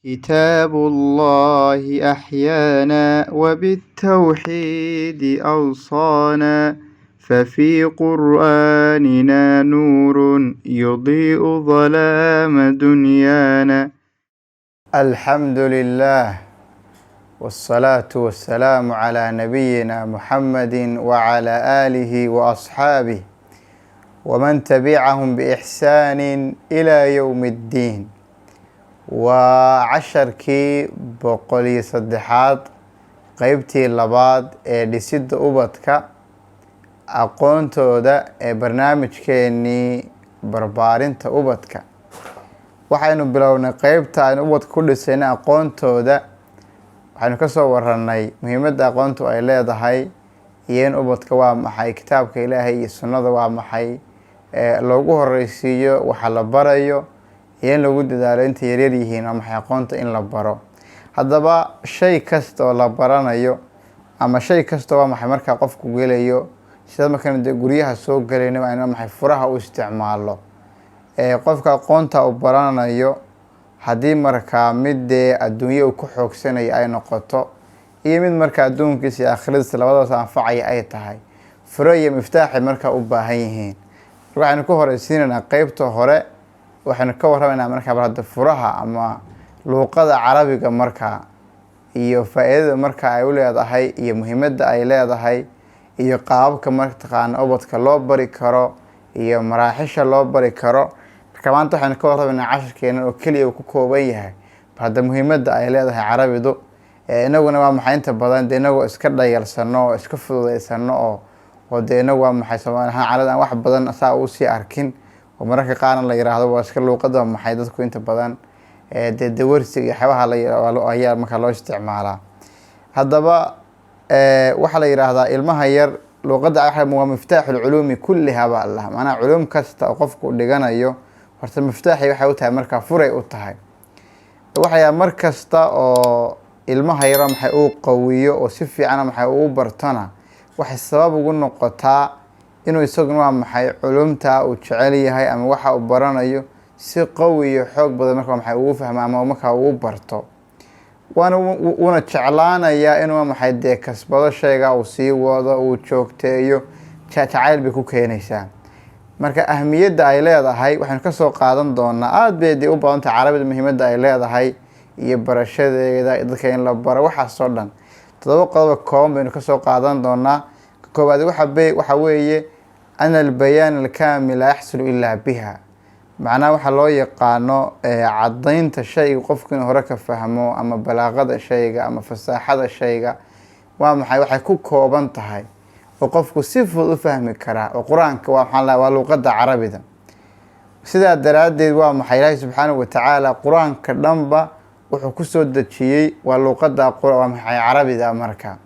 كتاب الله أحيانا وبالتوحيد أوصانا ففي قرآننا نور يضيء ظلام دنيانا. الحمد لله والصلاة والسلام على نبينا محمد وعلى آله وأصحابه ومن تبعهم بإحسان إلى يوم الدين. وعشركii 103aad qeybtii labaad ee dhisidda ubadka aqoontooda ee barnaamijkeenii barbaarinta ubadka. waxaynu bilownay qeybta aynu ubadka ku dhisayna aqoontooda. waxaynu ka soo waranay muhiimadda aqoontu ay leedahay iyo in ubadka waa maxay, kitaabka ilaahay iyo sunnada waa maxay, loogu horeysiiyo waxa la barayo iyo in lagu dadaalo intay yaryar yihiin waa maxay aqoonta in la baro. haddaba shay kasta oo la baranayo ama shay kasta waa maxay markaa qofku gelayo, sida markaan dee guryaha soo gelayno waa in maxay furaha u isticmaalo. qofka aqoonta uu baranayo haddii markaa mid dee adduunyo uu ku xoogsanayo ay noqoto iyo mid markaa adduunkiisa iyo aakhiradiisa labadaas anfacaya ay tahay, furo iyo miftaaxay markaa u baahan yihiin. waxaynu ku horeysiinaynaa qeybta hore, waxaynu ka warramaynaa markaa hadda furaha ama luuqada carabiga markaa iyo faa-iidada markaa ay u leedahay iyo muhiimadda ay leedahay iyo qaababka mataqaana ubadka loo bari karo iyo maraaxisha loo bari karo. marka maanta waxaynu ka warramaynaa casharkeena oo keliya uu ku kooban yahay hadda muhiimadda ay leedahay carabidu. inaguna waa maxay inta badan dee inagoo iska dhayalsano oo iska fududeysano oo dee inagu waa maxay Soomaali ahaan carada aan wax badan saa u sii arkin oo mararka qaarna la yiraahdo waa iska luuqada maxay dadku inta badan dee dawarsiga iyo waxyaabaha la yiraahdo ayaa markaa loo isticmaalaa. haddaba waxaa la yiraahdaa ilmaha yar luuqada waa miftaaxul culuumi kulliha baa Allah, macnaha culuum kasta oo qofku dhiganayo horta miftaaxi waxay u tahay markaa furay u tahay. waxaa mar kasta oo ilmaha yar maxay uu qawiyo oo si fiican maxay uu bartana waxay sabab ugu noqotaa inuu isaguna waa maxay culumta uu jecel yahay ama waxa uu baranayo si qawi iyo xoog badan markaa maxay uu fahmo ama markaa uu barto, waana jeclaanaya inuu maxay dee kasbado shayga uu sii wado uu joogteeyo, jacayl bay ku keenaysaa. marka ahmiyadda ay leedahay waxaynu ka soo qaadan doonaa aad bay dee u badan tahay carabida muhiimadda ay leedahay iyo barashadeeda dadka in la baro waxaasoo dhan. 7 qodob kooban baynu ka soo qaadan doonaa. koowaad waxa weeye ana albayaan alkaamil la yaxsulu ilaa biha, macnaha waxa loo yaqaano caddaynta shayga qofku inuu hore ka fahmo ama balaaqada shayga ama fasaaxada shayga waa maxay waxay ku kooban tahay oo qofku si fudud u fahmi karaa. oo qur-aanka waa luuqada carabida, sidaa daraaddeed waa maxay Ilaahay subxaanahu watacaala qur-aanka dhanba wuxuu ku soo dejiyey waa luuqada waa maxay carabida markaa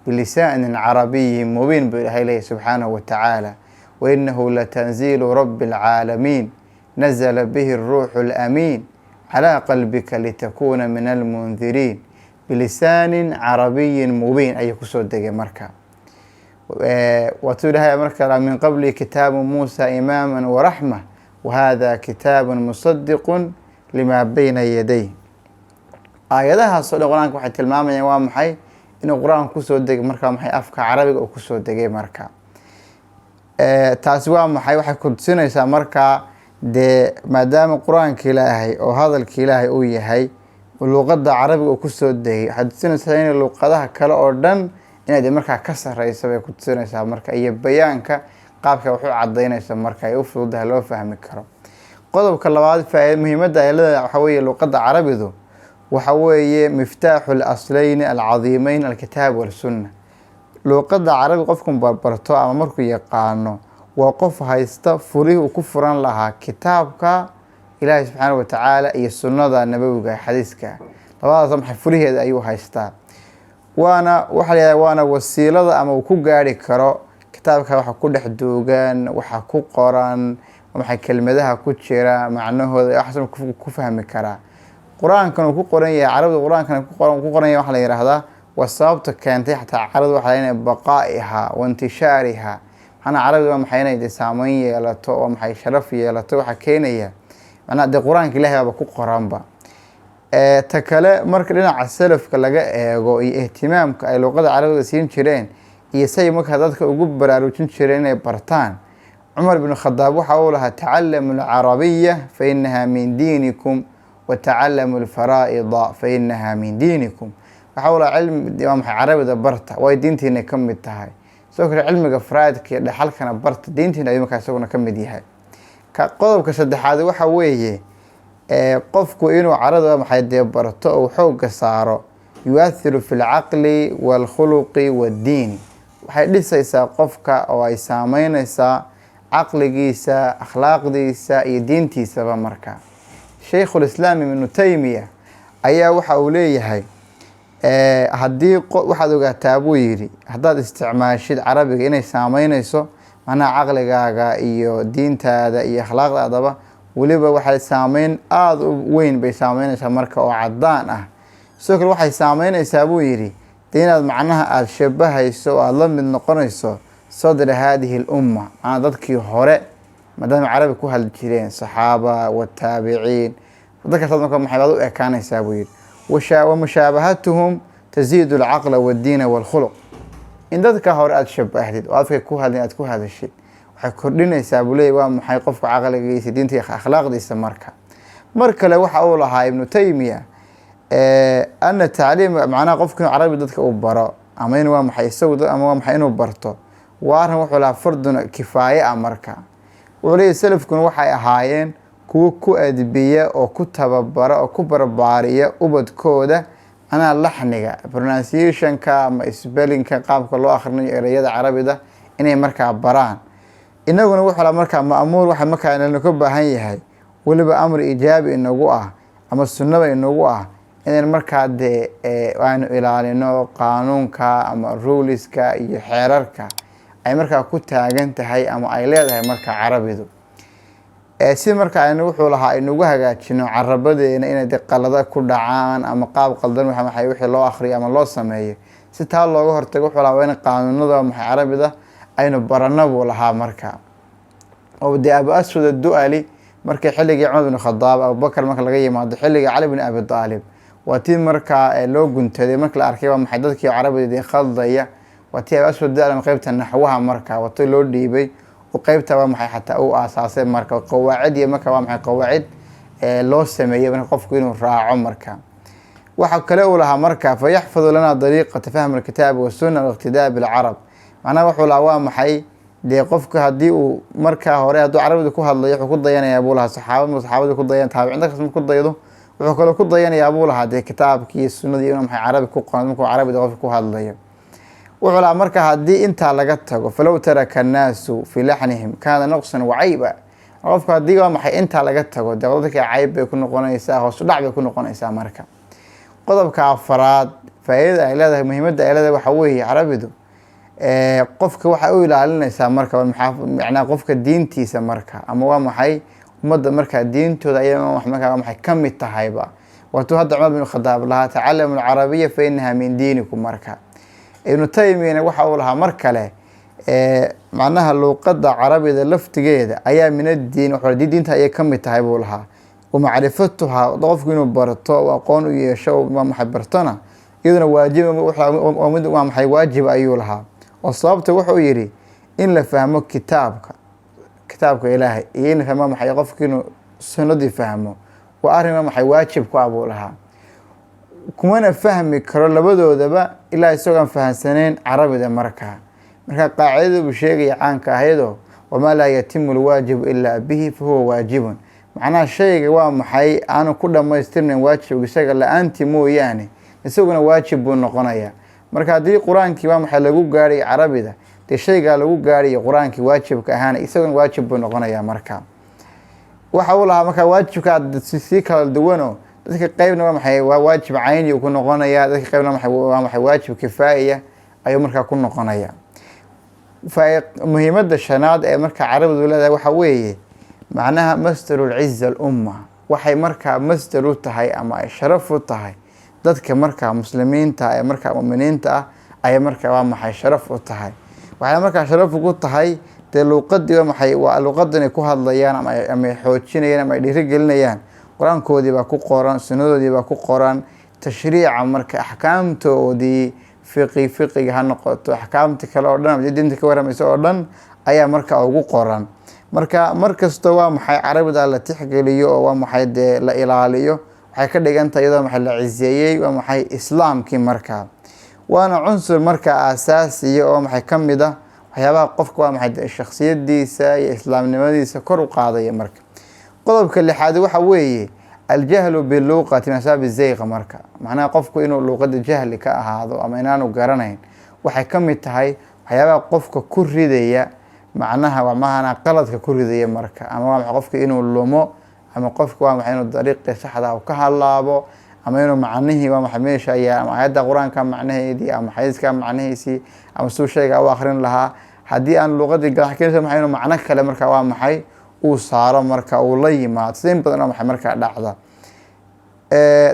bilisaanin carabiyyin mubiin buu Ilaahay leeyahay subxaanahu watacaala. وإنه لتنزيل رب العالمين نزل به الروح الأمين على قلبك لتكون من المنذرين بلسان عربي مبين أي كسود دقي مركا. وتلها مركا من قبل كتاب موسى إماما ورحمة وهذا كتاب مصدق لما بين يديه. آياتها صدق قرآن waxay tilmaamayaan waa maxay inuu quraan ku soo degay markaa maxay afka carabiga oo ku soo degay markaa. taasi waa maxay waxay ku tusinaysaa markaa dee maadaama quraanka Ilaahay oo hadalka Ilaahay uu yahay luuqada carabiga oo ku soo degay waxay tusinaysaa in luuqadaha kale oo dhan inay markaa ka sareyso bay ku tusinaysaa markaa iyo bayaanka qaabka wuxuu cadeynaysaa markaa ay u fududahay loo fahmi karo. qodobka labaad faa'iido muhiimadda ay leedahay waxa weeye luuqada carabidu waxa weeye miftaaxul aslayn alcaziimayn alkitaab walsunna. luuqada carabi qofku barto ama markuu yaqaano waa qof haysta furihii uu ku furan lahaa kitaabka Ilaahay subxaanahu watacaala iyo sunnada nabawiga xadiiska. labadaas maxay furiheeda ayuu haystaa, waana wasiilada ama uu ku gaari karo kitaabka waxa ku dhex duugan, waxa ku qoran, maxay kelmadaha ku jira macnahooda waxaan ku fahmi karaa. quraankan uu ku qoran yahay carabida quraankan ku qoran yahay waxa la yiraahdaa wasababta keentay xataa carabida waxa inay baqaa'iha wa intishaariha. ana carabida waa maxay inay saameyn yeelato oo maxay sharaf yeelato waxa keenaya macnaha quraanka Ilaahay baa ku qoranba. ta kale marka dhinaca salafka laga eego iyo ihtimaamka ay luqada carabiga siin jireen iyo say markaa dadka ugu baraarujin jireen inay bartaan, cumar bin khadaab waxa uu lahaa tacalamu alcarabiya fa inaha min diinikum wa tacalamu alfaraa'ida fa inaha min diinikum. waxa uu lahaa cilmi waa maxay carabida barta way diintiina ka mid tahay, sidoo kale cilmiga faraa'idka iyo dhaxalkana barta diintiina ayuu markaa isaguna ka mid yahay. qodobka saddexaad waxa weeye qofku inuu carada maxay dee barto oo xooga saaro yuathiru fi lcaqli waalkhuluqi waddiini, waxay dhisaysaa qofka oo ay saameynaysaa caqligiisa, akhlaaqdiisa iyo diintiisaba. marka shaykhulislaam ibnu taymiya ayaa waxa uu leeyahay haddii waxaad ogaataa buu yidhi haddaad isticmaashid carabiga inay saameynayso macnaha caqligaaga iyo diintaada iyo akhlaaqdaadaba, weliba waxay saameyn aada u weyn bay saameynaysaa marka oo cadaan ah. sidoo kale waxay saameynaysaa buu yidhi de inaad macnaha aada shabahayso oo aada la mid noqonayso sadra haadihi lumma, macnaa dadkii hore maadaama carabi ku hadli jireen, saxaaba wataabiciin, dadkaasaad marka maxay baad u ekaanaysaa buu yidhi. wamushaabahatuhum taziidu alcaqla waddiina waalkhuluq, in dadka hore aada shabahdid oo afka ku hadlin aad ku hadashid waxay kordhinaysaa buu leeyay waa maxay qofka caqligiisa, diinta, akhlaaqdiisa. mar kale waxa uu lahaa ibnu taymiya ana tacliim macnaha qofka inuu carabi dadka uu baro ama in waa maxay isagu ama waa maxay inuu barto waa arrin wuxuu lahaa fardun kifaaye ah. marka wuxuu leeyahy salafkuna waxay ahaayeen kuwo ku adbiya oo ku tababara oo ku barbaariya ubadkooda anaa laxniga pronunciationka ama spellinka qaabka loo akhrinayo ereyada carabida inay markaa baraan. inaguna wuxuu lahaa markaa ma'muur waxa markaa inaynu ka baahan yahay weliba amri ijaabi inagu ah ama sunnaba inagu ah inayn markaa dee aanu ilaalino qaanuunka ama ruliska iyo xeerarka ay markaa ku taagan tahay ama ay leedahay markaa carabidu. si markaa aynu wuxuu lahaa aynugu hagaajino carabadeena inay de qalada ku dhacaan ama qaab qaldan maxay wixii loo akhriyo ama loo sameeyo, si taa looga hortago wuxuu lahaa in qaanuunada maxay carabida aynu barana buu lahaa. marka oo dee abu aswad addu'ali markii xilligii cumar bin khadaab, abubakar marka laga yimaado xilligii cali bin abi aalib, waa tii markaa loo guntaday marka la arkay waa maxay dadkii carabida khaldaya, waa tii abu aswad addu'ali qeybta naxwaha marka waa tii loo dhiibay qeybta waa maxay xataa uu aasaasay marka qawaacid iyo marka waa maxay qawaacid loo sameeyay marka qofku inuu raaco. marka waxa kale uu lahaa marka fayaxfadu lana dariiqata fahmi alkitaabi wasunna waliqtidaa bilcarab, macnaha wuxuu lahaa waa maxay dee qofka haddii uu markaa hore hadduu carabida ku hadlayo wuxuu ku dayanayaa buu lahaa saxaabada ku dayan, taabiciinta kas ku daydo wuxuu kaloo ku dayanayaa buu lahaa dee kitaabkii iyo sunnadii inuu maxay carabi ku qoran markuu carabida qofka ku hadlayo. wuxuu lahaa marka haddii intaa laga tago falow taraka annaasu fii laxnihim kaana naqsan wacayba, qofka haddii waa maxay intaa laga tago dee dadka cayb bay ku noqonaysaa, hoos u dhac bay ku noqonaysaa. marka qodobka afaraad faa'iidada ay leedahay, muhiimadda ay leedahay waxa weeye carabidu qofka waxay u ilaalinaysaa marka macnaha qofka diintiisa marka ama waa maxay ummadda markaa diintooda ayaa markaa waa maxay ka mid tahayba. waatuu hadda cumar bin khadaab lahaa tacalamu alcarabiya fa inaha min diinikum. marka ibnu taymiyana waxa uu lahaa mar kale macnaha luuqadda carabida laftigeeda ayaa min addiin wuxuu diinta ayay ka mid tahay buu lahaa. wamacrifatuhaa qofku inuu barto aqoon u yeesho waa maxay bartona iyaduna waajib waa maxay waajib ayuu lahaa. oo sababta wuxuu yidhi in la fahmo kitaabka ilaahay iyo in la fahmo maxay qofku inuu sunnadii fahmo waa arrin maxay waajib ku ah buu lahaa. kumana fahmi karo labadoodaba ilaa isagoon fahansaneyn carabida. markaa qaacidada buu sheegaya caanka ahaydoo wamaa laa yatimu lwaajibu ilaa bihi fahuwa waajibun, macnaha shayga waa maxay aanu ku dhammaystirnayn waajibka isaga la-aantii mooyaane isaguna waajib buu noqonayaa. marka haddii qur-aankii waa maxay lagu gaadhay carabida dee shaygaa lagu gaadhayo qur-aankii waajibka ahaana isaguna waajib buu noqonayaa. marka waxa uu lahaa markaa waajibka sii kala duwanoo dadka qeybna waa maxay waa waajib cayni uu ku noqonayaa, dadka qeybna waa maxay waajib kifaaya ayuu markaa ku noqonayaa. muhiimadda shanaad ee markaa carabidu leedahay waxa weeye macnaha masdaru lciza alumma, waxay markaa masdar u tahay ama ay sharaf u tahay dadka markaa muslimiinta ee markaa mu'miniinta ah ayay markaa waa maxay sharaf u tahay. waxay markaa sharaf ugu tahay dee luuqadii waa maxay waa luuqadan ay ku hadlayaan ama ay xoojinayaan ama ay dhiirigelinayaan qur-aankoodii baa ku qoran, sunnadoodii baa ku qoran, tashriica marka axkaamtoodii fiqiga ha noqoto, axkaamta kale oo dhan diinta ka waramaysa oo dhan ayaa marka ugu qoran. marka markasta waa maxay carabida la tixgeliyo oo waa maxay dee la ilaaliyo, waxay ka dhigantahay iyadoo maxay la ciseeyey waa maxay islaamkii markaa. waana cunsur marka aasaasiya oo maxay ka mid ah waxyaabaha qofka waa maxay shakhsiyadiisa iyo islaamnimadiisa kor u qaadaya marka. qodobka lixaad waxa weeye aljahlu biluqati masaabi zayqa marka, macnaha qofku inuu luqada jahli ka ahaado ama inaanu garanayn waxay ka mid tahay waxyaabaha qofka ku ridaya macnaha waa maana qaladka ku ridaya marka, ama waa maxay qofka inuu lumo, ama qofka waa maxay inuu dariiqi saxda ah ka halaabo, ama inuu macnihii waa maxay meesha ayaa ama aayadda quraanka macnaheedii ama xadiiska macnaheedii ama suu shayga u akhrin lahaa haddii aan luqadii gaar keenayso maxay inuu macno kale marka waa maxay uu saaro marka uu la yimaado. sideen badan oo maxay marka dhacda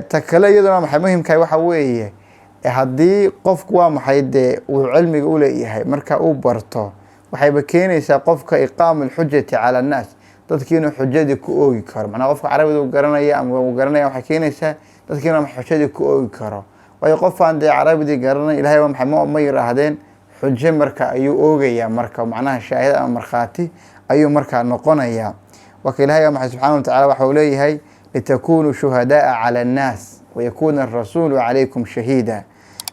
ta kale iyaduna maxay muhiimka waxa weeye haddii qofku waa maxay dee uu cilmiga u leeyahay marka uu barto waxayba keenaysaa qofka iqaamul xujjati cala annaas, dadkii inuu xujadii ku oogi karo. macnaha qofka carabida uu garanaya ama uu garanaya waxay keenaysaa dadkii inuu xujadii ku oogi karo. waayo qofaan dee carabidii garanay ilaahay waa maxay ma yiraahdeen xujo marka ayuu oogayaa marka, macnaha shaahid ama markhaati ayuu markaa noqonayaa. waka ilaahay waa maxay subxaana wa tacaala waxa uu leeyahay litakunuu shuhadaaa cala annaas wayakuuna arasuulu calaykum shahiida.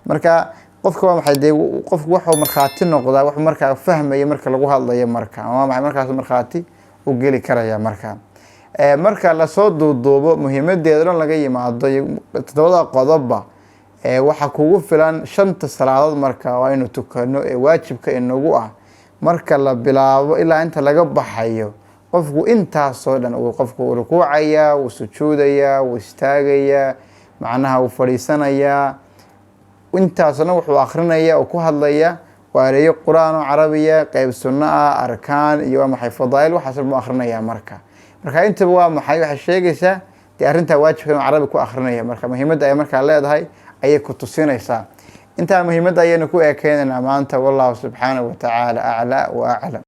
marka qofka waa maxay dee qofku waxuu markhaati noqdaa wax markaa fahmaya marka lagu hadlayo marka, ama maxay markaas markhaati u geli karaya marka. marka lasoo duuduubo muhiimadeeda dhan laga yimaado 7 qodobba waxa kugu filan 5 salaadood marka waa inuu tukano ee waajibka inagu ah marka la bilaabo ilaa inta laga baxayo. qofku intaasoo dhan uu qofku rukuucaya, uu sujuudaya, uu istaagaya, macnaha uu fadhiisanaya, intaasna wuxuu akhrinayaa oo ku hadlaya waareeyo quraan oo carabiya, qayb sunno ah, arkaan iyo waa maxay fadaa'il waxaas uu akhrinayaa marka. marka intaba waa maxay waxa sheegaysaa dee arrinta waajibka inuu carabi ku akhrinaya marka muhiimadda ay markaa leedahay ayay ku tusinaysaa. intaa muhiimadda ayaynu ku eekeenaynaa maanta. wallahu subxaanahu wa tacaala aclaa wa aclam.